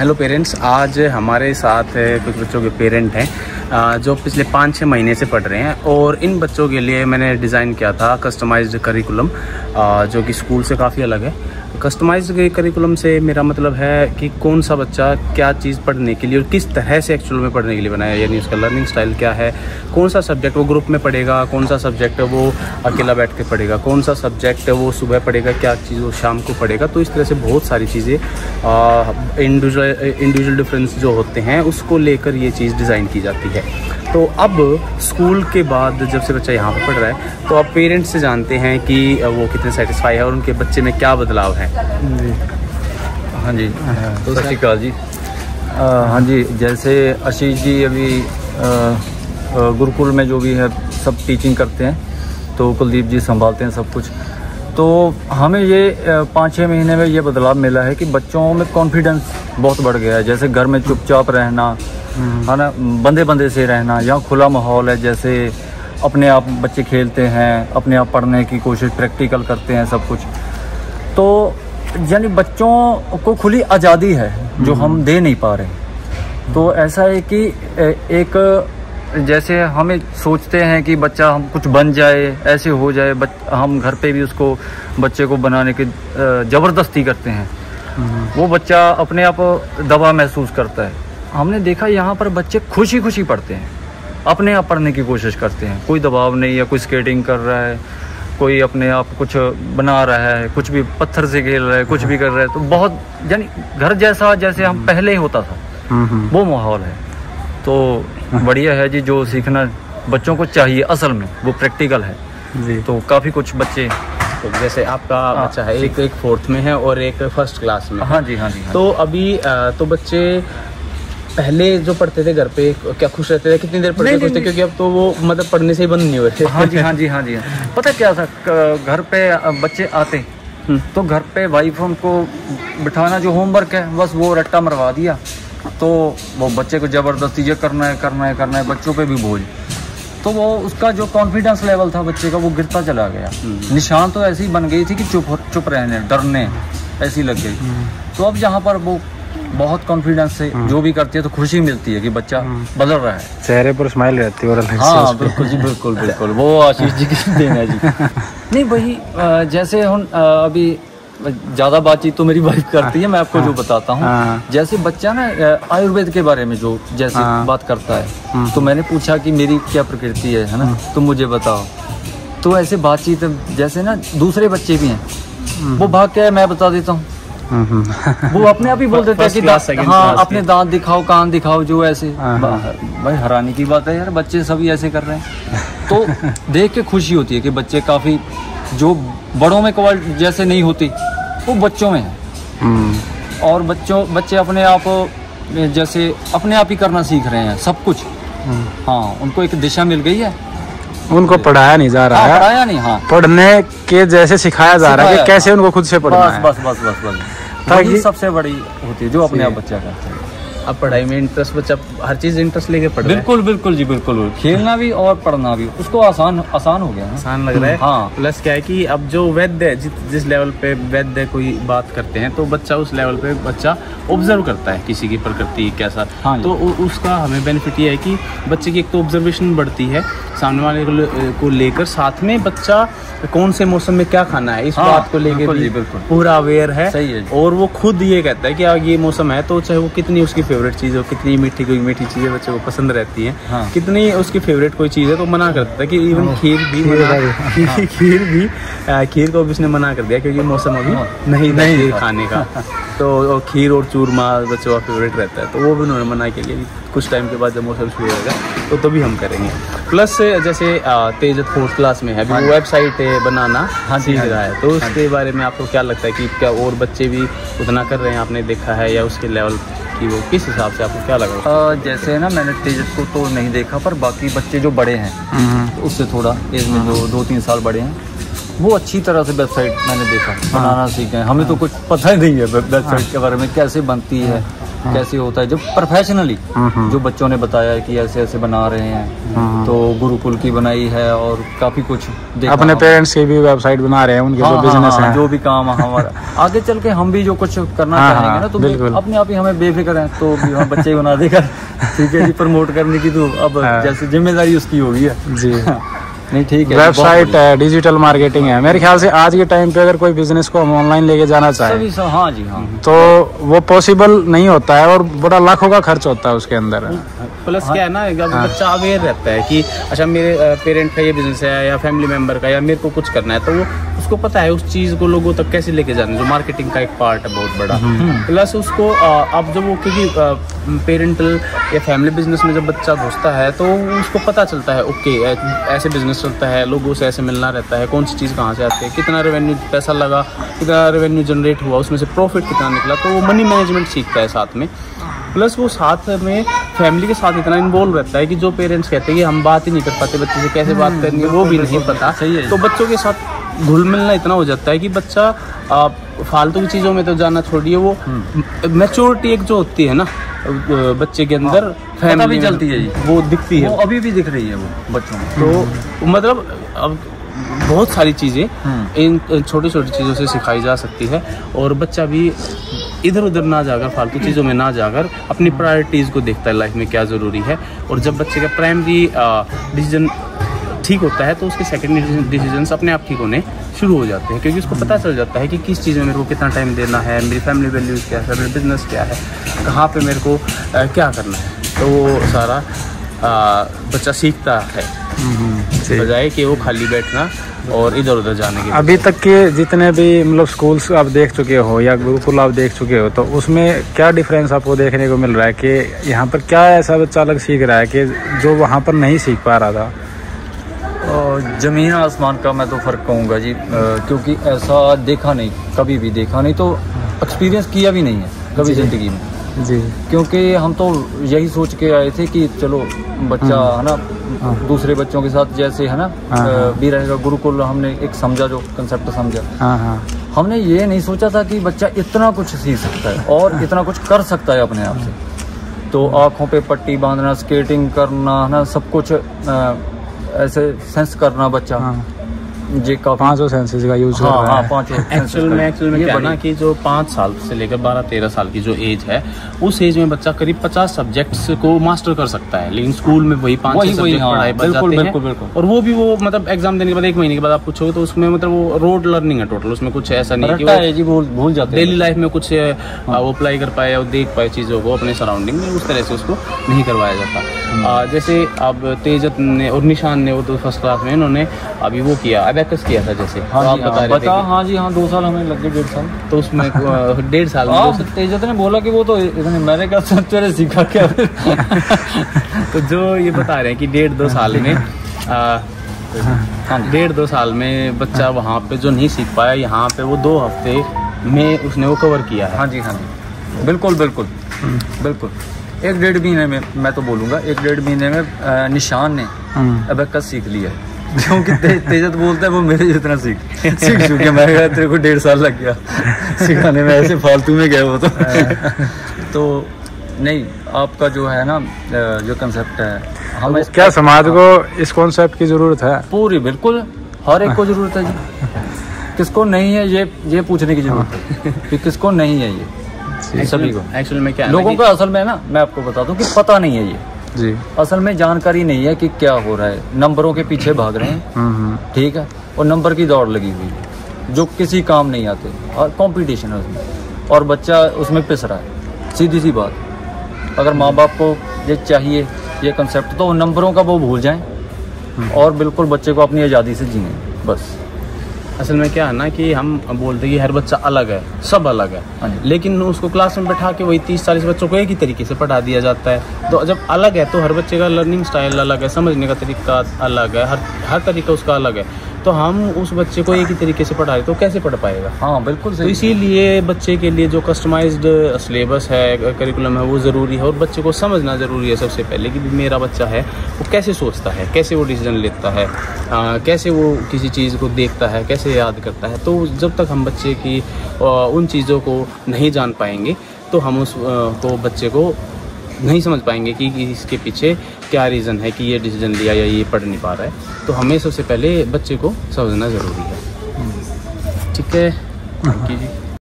Hello parents, आज हमारे साथ कुछ बच्चों के पेरेंट हैं जो पिछले 5-6 महीने से पढ़ रहे हैं और इन बच्चों के लिए मैंने डिज़ाइन किया था कस्टमाइज्ड करिकुलम जो कि स्कूल से काफ़ी अलग है। कस्टमाइज्ड करिकुलम से मेरा मतलब है कि कौन सा बच्चा क्या चीज़ पढ़ने के लिए और किस तरह से एक्चुअल में पढ़ने के लिए बनाया, यानी उसका लर्निंग स्टाइल क्या है, कौन सा सब्जेक्ट वो ग्रुप में पढ़ेगा, कौन सा सब्जेक्ट वो अकेला बैठ के पढ़ेगा, कौन सा सब्जेक्ट वो सुबह पढ़ेगा, क्या चीज़ वो शाम को पढ़ेगा। तो इस तरह से बहुत सारी चीज़ें इंडिविजुअल डिफरेंस जो होते हैं उसको लेकर ये चीज़ डिज़ाइन की जाती है। तो अब स्कूल के बाद जब से बच्चा यहाँ पर पढ़ रहा है तो अब पेरेंट्स से जानते हैं कि वो कितने सेटिस्फाई है और उनके बच्चे में क्या बदलाव है। हाँ जी, तो सत श्री अकाल जी। हाँ जी, जैसे आशीष जी अभी गुरुकुल में जो भी है सब टीचिंग करते हैं, तो कुलदीप जी संभालते हैं सब कुछ। तो हमें ये 5-6 महीने में ये बदलाव मिला है कि बच्चों में कॉन्फिडेंस बहुत बढ़ गया है। जैसे घर में चुपचाप रहना है ना, बंदे से रहना, यहाँ खुला माहौल है, जैसे अपने आप बच्चे खेलते हैं, अपने आप पढ़ने की कोशिश, प्रैक्टिकल करते हैं सब कुछ। तो यानी बच्चों को खुली आज़ादी है जो हम दे नहीं पा रहे। तो ऐसा है कि एक जैसे हमें सोचते हैं कि बच्चा हम कुछ बन जाए, ऐसे हो जाए, हम घर पे भी उसको बच्चे को बनाने की ज़बरदस्ती करते हैं। वो बच्चा अपने आप दबाव महसूस करता है। हमने देखा यहाँ पर बच्चे खुशी पढ़ते हैं, अपने आप पढ़ने की कोशिश करते हैं, कोई दबाव नहीं है। कोई स्केटिंग कर रहा है, कोई अपने आप कुछ बना रहा है, कुछ भी पत्थर से खेल रहा है, कुछ भी कर रहा है। तो बहुत यानी घर जैसा जैसे हम पहले होता था वो माहौल है। तो बढ़िया है जी, जो सीखना बच्चों को चाहिए असल में वो प्रैक्टिकल है जी। तो काफ़ी कुछ बच्चे, तो जैसे आपका बच्चा है एक 4th में है और एक 1st क्लास में। हाँ जी, हाँ जी। तो अभी तो बच्चे पहले जो पढ़ते थे घर पे क्या खुश रहते थे, कितनी देर पढ़ते थे? क्योंकि अब तो वो मतलब पढ़ने से ही बंद नहीं हुए थे। हाँ जी, हाँ जी, हाँ जी। पता क्या था, घर पे बच्चे आते तो घर पे वाइफ उनको बिठाना, जो होमवर्क है बस वो रट्टा मरवा दिया, तो वो बच्चे को ज़बरदस्ती ये करना है, बच्चों पे भी बोझ। तो वो उसका जो कॉन्फिडेंस लेवल था बच्चे का वो गिरता चला गया। निशान तो ऐसी बन गई थी कि चुप रहने, डरने ऐसी लग गई। तो अब यहाँ पर वो बहुत कॉन्फिडेंस से जो भी करती है तो खुशी मिलती है कि बच्चा बदल रहा है, चेहरे पर स्माइल रहती है। और हाँ बिल्कुल जी, बिल्कुल वो आशीष जी की देन है जी। नहीं वही जैसे हम अभी ज़्यादा बातचीत तो मेरी वाइफ करती है, मैं आपको जो बताता हूँ। जैसे बच्चा ना आयुर्वेद के बारे में जो जैसे बात करता है, तो मैंने पूछा कि मेरी क्या प्रकृति है ना, तो मुझे बताओ। तो ऐसे बातचीत जैसे ना दूसरे बच्चे भी हैं, वो भाग के मैं बता देता हूँ, वो अपने आप ही बोल देते हैं कि हाँ अपने दांत दिखाओ, कान दिखाओ, जो ऐसे। भाई हैरानी की बात है यार, बच्चे सभी ऐसे कर रहे हैं। तो देख के खुशी होती है कि बच्चे काफ़ी जो बड़ों में क्वालिटी जैसे नहीं होती वो बच्चों में है। और बच्चे अपने आप जैसे अपने आप ही करना सीख रहे हैं सब कुछ। हाँ, उनको एक दिशा मिल गई है, उनको पढ़ाया नहीं जा रहा है, पढ़ाया नहीं, हाँ पढ़ने के जैसे सिखाया जा रहा है कि कैसे उनको खुद से पढ़ना है। बस वही सबसे बड़ी होती है जो अपने आप बच्चा करता है। अब पढ़ाई में इंटरेस्ट, बच्चा हर चीज़ इंटरेस्ट लेके पढ़ रहा है। बिल्कुल जी, बिल्कुल। खेलना भी और पढ़ना भी उसको आसान हो गया, आसान लग रहा है। हाँ, प्लस क्या है कि अब जो वैद्य जिस लेवल पे वैद्य कोई बात करते हैं तो बच्चा उस लेवल पे बच्चा ऑब्जर्व करता है किसी की प्रकृति कैसा। हाँ, तो उसका हमें बेनिफिट ये है कि बच्चे की एक तो ऑब्जर्वेशन बढ़ती है सामने वाले को लेकर, साथ में बच्चा कौन से मौसम में क्या खाना है इस बात को लेकर भी पूरा अवेयर है। सही है। और वो खुद ये कहता है कि ये मौसम है, तो चाहे वो कितनी उसकी फेवरेट चीज़ हो, कितनी मीठी चीज़ें बच्चे को पसंद रहती हैं, हाँ। कितनी उसकी फेवरेट कोई चीज़ है तो मना करता है कि इवन खीर को भी उसने मना कर दिया क्योंकि मौसम अभी नहीं खाने का। तो खीर और चूरमा बच्चों का फेवरेट रहता है, तो वो भी उन्होंने मना किया कि कुछ टाइम के बाद जब मौसम शुरू होगा तो तभी हम करेंगे। प्लस जैसे तेज 4th क्लास में है, अभी वो वेबसाइट बनाना सीख रहा है, तो उसके बारे में आपको क्या लगता है कि क्या और बच्चे भी उतना कर रहे हैं, आपने देखा है, या उसके लेवल कि वो किस हिसाब से आपको क्या लगा? जैसे ना मैंने तेजस को तो नहीं देखा, पर बाकी बच्चे जो बड़े हैं तो उससे थोड़ा एज में जो 2-3 साल बड़े हैं, वो अच्छी तरह से वेबसाइट मैंने देखा बनाना सीख गए। हमें तो कुछ पता ही नहीं है वेबसाइट के बारे में, कैसे बनती है, कैसे होता है, जो प्रोफेशनली जो बच्चों ने बताया है कि ऐसे ऐसे बना रहे हैं, तो गुरुकुल की बनाई है और काफी कुछ अपने पेरेंट्स की भी वेबसाइट बना रहे हैं, उनके जो बिजनेस है, जो भी काम हमारा आगे चल के हम भी जो कुछ करना चाहेंगे ना, तो अपने आप ही हमें बेफिक्र है, तो हम बच्चे बना देगा, ठीक है जी, प्रमोट करने की तो अब जैसे जिम्मेदारी उसकी होगी जी। नहीं ठीक है, वेबसाइट है, डिजिटल मार्केटिंग है। मेरे ख्याल से आज के टाइम पे अगर कोई बिजनेस को हम ऑनलाइन लेके जाना चाहे हाँ जी हाँ, तो वो पॉसिबल नहीं होता है और बड़ा लाखों का खर्च होता है उसके अंदर। प्लस क्या है ना, बच्चा अवेयर रहता है कि अच्छा मेरे पेरेंट का ये बिजनेस है या फैमिली मेंबर का, या मेरे को कुछ करना है, तो वो उसको पता है उस चीज़ को लोगों तक कैसे लेके जाना, जो मार्केटिंग का एक पार्ट है बहुत बड़ा। प्लस उसको अब जब वो क्योंकि पेरेंटल या फैमिली बिजनेस में जब बच्चा घुसता है तो उसको पता चलता है ओके ऐसे बिजनेस चलता है, लोगों से ऐसे मिलना रहता है, कौन सी चीज़ कहाँ से आती है, कितना रेवेन्यू पैसा लगा, कितना रेवेन्यू जनरेट हुआ, उसमें से प्रॉफिट कितना निकला, तो वो मनी मैनेजमेंट सीखता है साथ में। प्लस वो साथ में फैमिली के साथ इतना इन्वॉल्व रहता है कि जो पेरेंट्स कहते हैं कि हम बात ही नहीं कर पाते बच्चे से, कैसे बात करनी है वो भी नहीं पता, तो बच्चों के साथ घुल मिलना इतना हो जाता है कि बच्चा फालतू की चीज़ों में तो जाना छोड़िए, वो मैच्योरिटी एक जो होती है ना बच्चे के अंदर, फैमिली भी चलती है जी, वो दिखती है, वो अभी भी दिख रही है वो बच्चों में। तो मतलब अब बहुत सारी चीज़ें इन छोटी छोटी चीज़ों से सिखाई जा सकती है, और बच्चा भी इधर उधर ना जाकर, फालतू चीज़ों में ना जाकर अपनी प्रायोरिटीज़ को देखता है लाइफ में क्या ज़रूरी है। और जब बच्चे का प्राइमरी डिसीजन ठीक होता है तो उसके सेकेंडरी डिसीजंस अपने आप ठीक होने शुरू हो जाते हैं, क्योंकि उसको पता चल जाता है कि किस चीज़ में मेरे को कितना टाइम देना है, मेरी फैमिली वैल्यूज़ क्या है, मेरा बिजनेस क्या है, कहाँ पे मेरे को क्या करना है, तो वो सारा बच्चा सीखता है, बजाय कि वो खाली बैठना और इधर उधर जाने के। अभी तक के जितने भी मतलब स्कूल्स आप देख चुके हो या गुरुकुल आप देख चुके हो, तो उसमें क्या डिफरेंस आपको देखने को मिल रहा है कि यहाँ पर क्या ऐसा बच्चा अलग सीख रहा है कि जो वहाँ पर नहीं सीख पा रहा था? ज़मीन आसमान का मैं तो फ़र्क कहूँगा जी, क्योंकि ऐसा देखा नहीं, कभी भी देखा नहीं, तो एक्सपीरियंस किया भी नहीं है कभी ज़िंदगी में जी। क्योंकि हम तो यही सोच के आए थे कि चलो बच्चा है ना दूसरे बच्चों के साथ जैसे है ना भी रहेगा, गुरुकुल हमने एक समझा, जो कंसेप्ट समझा, हमने ये नहीं सोचा था कि बच्चा इतना कुछ सीख सकता है और इतना कुछ कर सकता है अपने आप से। तो आँखों पे पट्टी बांधना, स्केटिंग करना, है ना, सब कुछ ऐसे सेंस करना बच्चा, जी पांचों सेंसेस का यूज कर रहा है। पांचों एक्चुअल में क्या ना कि जो 5 साल से लेकर 12-13 साल की जो एज है, उस एज में बच्चा करीब 50 सब्जेक्ट्स को मास्टर कर सकता है, लेकिन स्कूल में वही 5-6 सब्जेक्ट पढ़ाए बच जाते हैं। और वो भी वो मतलब एग्जाम देने के बाद 1 महीने के बाद आप पूछोगे तो उसमें मतलब वो रोड लर्निंग है टोटल, उसमें कुछ ऐसा नहीं कि वो भूल जाते, डेली लाइफ में कुछ वो अप्लाई कर पाए और देख पाए चीज़ों को अपने सराउंडिंग में, उस तरह से उसको नहीं करवाया जाता। जैसे अब तेजत ने और निशान ने वो तो फर्स्ट क्लास में इन्होंने अभी वो किया, अबैकस किया था जैसे, हाँ जी हाँ 2 साल हमें लग गए, 1.5 साल, तो उसमें 1.5 साल तेजत ने बोला कि वो तो इतने, मैंने कहा सच्चे सीखा क्या तो जो ये बता रहे हैं कि 1.5-2 साल में 1.5-2 साल में बच्चा वहाँ पे जो नहीं सीख पाया, यहाँ पे वो 2 हफ्ते में उसने वो कवर किया है। हाँ जी बिल्कुल 1-1.5 महीने में, मैं तो बोलूँगा 1-1.5 महीने में निशान ने अबैकस सीख लिया, क्योंकि तेजत बोलता है वो मेरे जितना सीख चुके, मैं कहा तेरे को 1.5 साल लग गया सिखाने में, ऐसे फालतू में गया वो तो नहीं, आपका जो है ना जो कंसेप्ट है, हमें क्या समाज को इस कॉन्सेप्ट की जरूरत है? पूरी, बिल्कुल हर एक को जरूरत है जी, किसको नहीं है ये पूछने की जरूरत है कि किसको नहीं है ये, सभी को। एक्चुअल में क्या लोगों का असल में ना, मैं आपको बता दूं कि पता नहीं है ये जी, असल में जानकारी नहीं है कि क्या हो रहा है, नंबरों के पीछे भाग रहे हैं, ठीक है, और नंबर की दौड़ लगी हुई है जो किसी काम नहीं आते, और कंपटीशन है उसमें, और बच्चा उसमें पिस रहा है। सीधी सी बात, अगर माँ बाप को ये चाहिए ये कंसेप्ट, तो नंबरों का वो भूल जाएं और बिल्कुल बच्चे को अपनी आज़ादी से जीने, बस। असल में क्या है ना कि हम बोलते हैं कि हर बच्चा अलग है, सब अलग है, लेकिन उसको क्लास में बैठा के वही 30-40 बच्चों को एक ही तरीके से पढ़ा दिया जाता है। तो जब अलग है तो हर बच्चे का लर्निंग स्टाइल अलग है, समझने का तरीका अलग है, हर तरीका उसका अलग है। तो हम उस बच्चे को एक ही तरीके से पढ़ा रहे तो कैसे पढ़ पाएगा? हाँ बिल्कुल सही। तो इसीलिए बच्चे के लिए जो कस्टमाइज्ड सिलेबस है, करिकुलम है, वो ज़रूरी है, और बच्चे को समझना ज़रूरी है सबसे पहले कि मेरा बच्चा है वो कैसे सोचता है, कैसे वो डिसीजन लेता है, कैसे वो किसी चीज़ को देखता है, कैसे याद करता है। तो जब तक हम बच्चे की उन चीज़ों को नहीं जान पाएंगे तो हम उस को बच्चे को नहीं समझ पाएंगे कि इसके पीछे क्या रीज़न है कि ये डिसीजन लिया या ये पढ़ नहीं पा रहा है। तो हमें सबसे पहले बच्चे को समझना ज़रूरी है। ठीक है, थैंक यू जी।